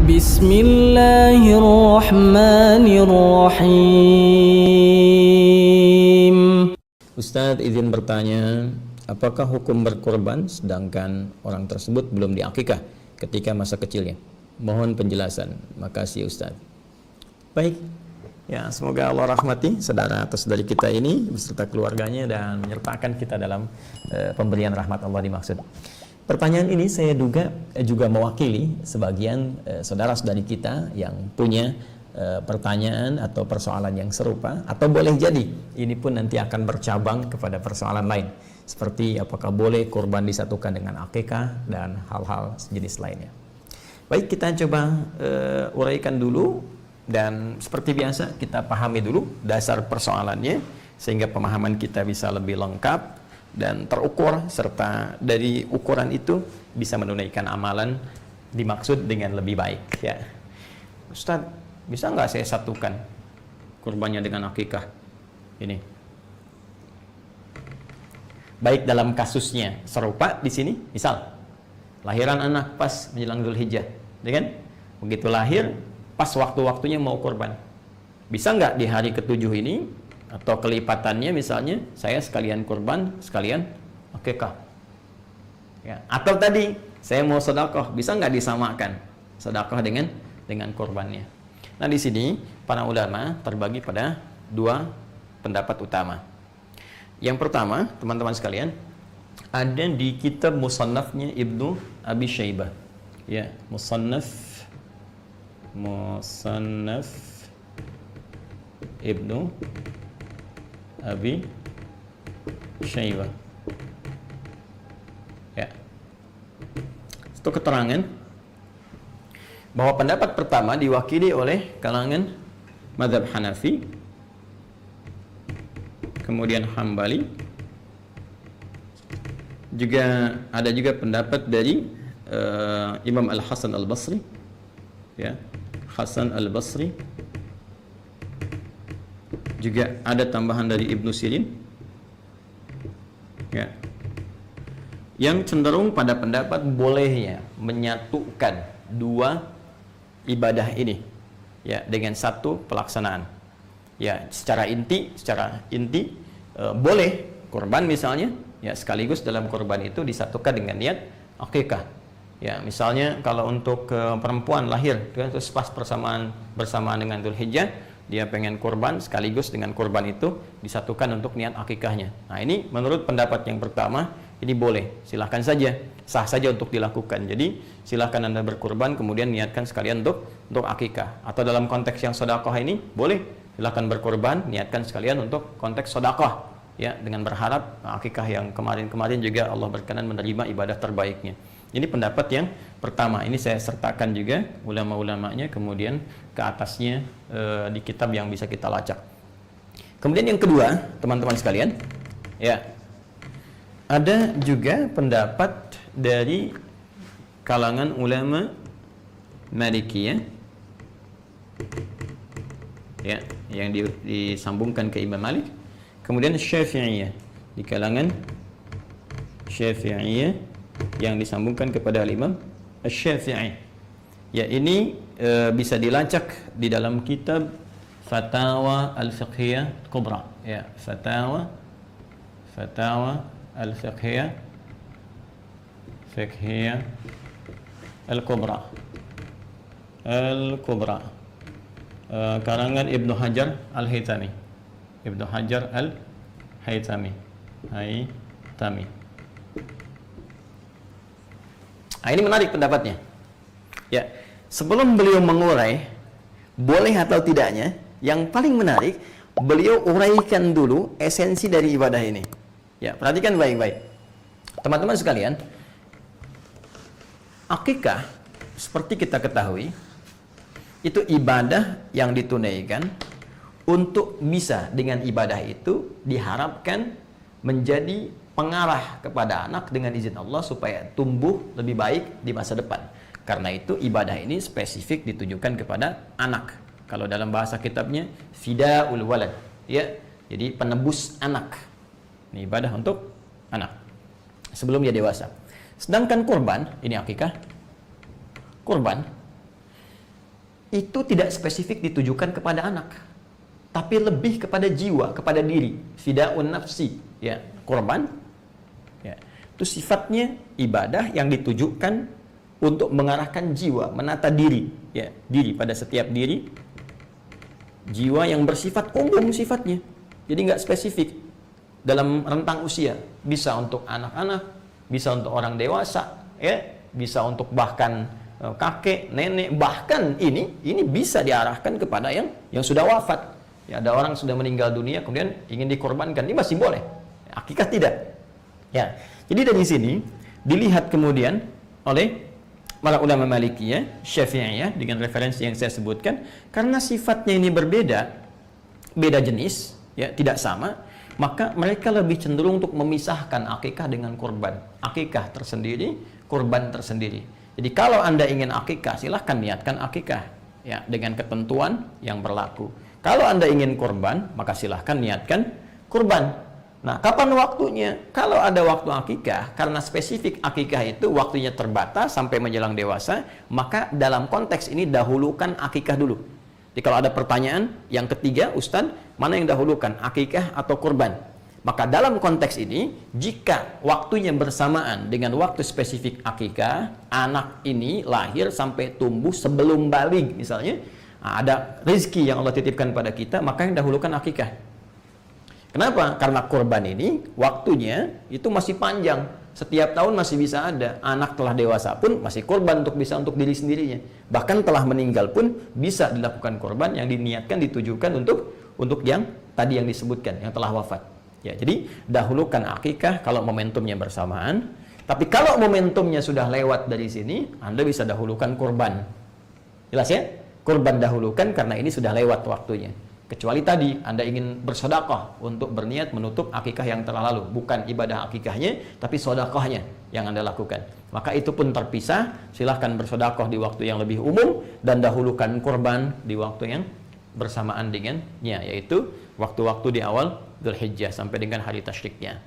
Bismillahirrahmanirrahim. Ustadz izin bertanya, apakah hukum berkorban sedangkan orang tersebut belum diakikah ketika masa kecilnya? Mohon penjelasan. Makasih Ustadz. Baik, ya semoga Allah rahmati saudara atau saudari kita ini beserta keluarganya dan menyertakan kita dalam pemberian rahmat Allah dimaksud. Pertanyaan ini saya duga juga mewakili sebagian saudara-saudari kita yang punya pertanyaan atau persoalan yang serupa, atau boleh jadi ini pun nanti akan bercabang kepada persoalan lain seperti apakah boleh kurban disatukan dengan akikah dan hal-hal sejenis lainnya. Baik, kita coba uraikan dulu dan seperti biasa kita pahami dulu dasar persoalannya sehingga pemahaman kita bisa lebih lengkap dan terukur, serta dari ukuran itu bisa menunaikan amalan dimaksud dengan lebih baik. Ya, Ustadz, bisa nggak saya satukan kurbannya dengan akikah? Ini, baik dalam kasusnya serupa di sini, misal lahiran anak pas menjelang Dzulhijjah, ya kan? Begitu lahir, pas waktu-waktunya mau kurban, bisa nggak di hari ke-7 ini atau kelipatannya misalnya saya sekalian kurban sekalian akikah, ya. Atau tadi saya mau sedekah, bisa nggak disamakan sedekah dengan kurbannya? Nah, di sini para ulama terbagi pada dua pendapat utama. Yang pertama, teman-teman sekalian, ada di kitab Musannafnya Ibnu Abi Syaibah, ya, Musannaf Ibnu Abi Syaibah, ya. Itu keterangan bahwa pendapat pertama diwakili oleh kalangan mazhab Hanafi, kemudian Hambali, juga ada juga pendapat dari Imam Al-Hasan Al-Basri, ya, Hasan Al-Basri, juga ada tambahan dari Ibnu Sirin, ya, yang cenderung pada pendapat bolehnya menyatukan dua ibadah ini, ya, dengan satu pelaksanaan. Ya, secara inti boleh kurban misalnya, ya, sekaligus dalam kurban itu disatukan dengan niat akikah. Ya, misalnya kalau untuk perempuan lahir terus pas bersamaan dengan Dzulhijjah, dia pengen kurban sekaligus dengan kurban itu disatukan untuk niat akikahnya. Nah, ini menurut pendapat yang pertama ini boleh, silahkan saja, sah saja untuk dilakukan. Jadi silahkan Anda berkurban kemudian niatkan sekalian untuk akikah. Atau dalam konteks yang sedekah ini boleh, silahkan berkurban niatkan sekalian untuk konteks sedekah, ya, dengan berharap akikah yang kemarin-kemarin juga Allah berkenan menerima ibadah terbaiknya. Ini pendapat yang pertama. Ini saya sertakan juga ulama-ulamanya kemudian ke atasnya di kitab yang bisa kita lacak. Kemudian yang kedua, teman-teman sekalian, ya, ada juga pendapat dari kalangan ulama Malikiyah, ya, yang disambungkan ke Imam Malik. Kemudian Syafi'iyah, di kalangan Syafi'iyah yang disambungkan kepada Imam Asy-Syafi'i. Ya, ini bisa dilacak di dalam kitab Fatawa Al-Fiqhiyah Kubra, ya, Fatawa Al-Fiqhiyah Al-Kubra karangan Ibnu Hajar Al-Haytami. Nah, ini menarik pendapatnya. Ya, sebelum beliau mengurai boleh atau tidaknya, yang paling menarik beliau uraikan dulu esensi dari ibadah ini. Ya, perhatikan baik-baik. Teman-teman sekalian, akikah seperti kita ketahui itu ibadah yang ditunaikan untuk bisa dengan ibadah itu diharapkan menjadi pengarah kepada anak dengan izin Allah supaya tumbuh lebih baik di masa depan. Karena itu ibadah ini spesifik ditujukan kepada anak. Kalau dalam bahasa kitabnya fidaul walad, ya, jadi penebus anak. Ini ibadah untuk anak sebelum dia dewasa. Sedangkan kurban, ini akikah, kurban itu tidak spesifik ditujukan kepada anak, tapi lebih kepada jiwa, kepada diri. Fidaun nafsi, ya, korban. Ya, itu sifatnya ibadah yang ditujukan untuk mengarahkan jiwa, menata diri, ya, diri pada setiap diri. Jiwa yang bersifat umum sifatnya, jadi nggak spesifik dalam rentang usia. Bisa untuk anak-anak, bisa untuk orang dewasa, ya, bisa untuk bahkan kakek, nenek, bahkan ini bisa diarahkan kepada yang sudah wafat. Ya, ada orang sudah meninggal dunia kemudian ingin dikorbankan, ini masih boleh. Akikah tidak. Ya, jadi dari sini dilihat kemudian oleh para ulama Malikiyah, Syafi'iyah dengan referensi yang saya sebutkan, karena sifatnya ini berbeda, beda jenis, ya, tidak sama, maka mereka lebih cenderung untuk memisahkan akikah dengan kurban. Akikah tersendiri, kurban tersendiri. Jadi kalau Anda ingin akikah, silahkan niatkan akikah, ya, dengan ketentuan yang berlaku. Kalau Anda ingin kurban, maka silahkan niatkan kurban. Nah, kapan waktunya? Kalau ada waktu akikah, karena spesifik akikah itu waktunya terbatas sampai menjelang dewasa, maka dalam konteks ini dahulukan akikah dulu. Jadi kalau ada pertanyaan yang ketiga, Ustadz, mana yang dahulukan, akikah atau kurban? Maka dalam konteks ini, jika waktunya bersamaan dengan waktu spesifik akikah, anak ini lahir sampai tumbuh sebelum baligh misalnya, ada rezeki yang Allah titipkan pada kita, maka yang dahulukan akikah. Kenapa? Karena kurban ini waktunya itu masih panjang. Setiap tahun masih bisa ada. Anak telah dewasa pun masih kurban bisa untuk diri sendirinya. Bahkan telah meninggal pun bisa dilakukan kurban yang diniatkan, ditujukan untuk yang tadi yang disebutkan, yang telah wafat. Ya, jadi dahulukan akikah kalau momentumnya bersamaan. Tapi kalau momentumnya sudah lewat dari sini, Anda bisa dahulukan kurban. Jelas ya? Kurban dahulukan karena ini sudah lewat waktunya. Kecuali tadi Anda ingin bersedekah untuk berniat menutup akikah yang telah lalu, bukan ibadah akikahnya tapi sedekahnya yang Anda lakukan. Maka itu pun terpisah. Silahkan bersedekah di waktu yang lebih umum dan dahulukan kurban di waktu yang bersamaan dengannya, yaitu waktu-waktu di awal Dzulhijjah sampai dengan hari tasyriknya.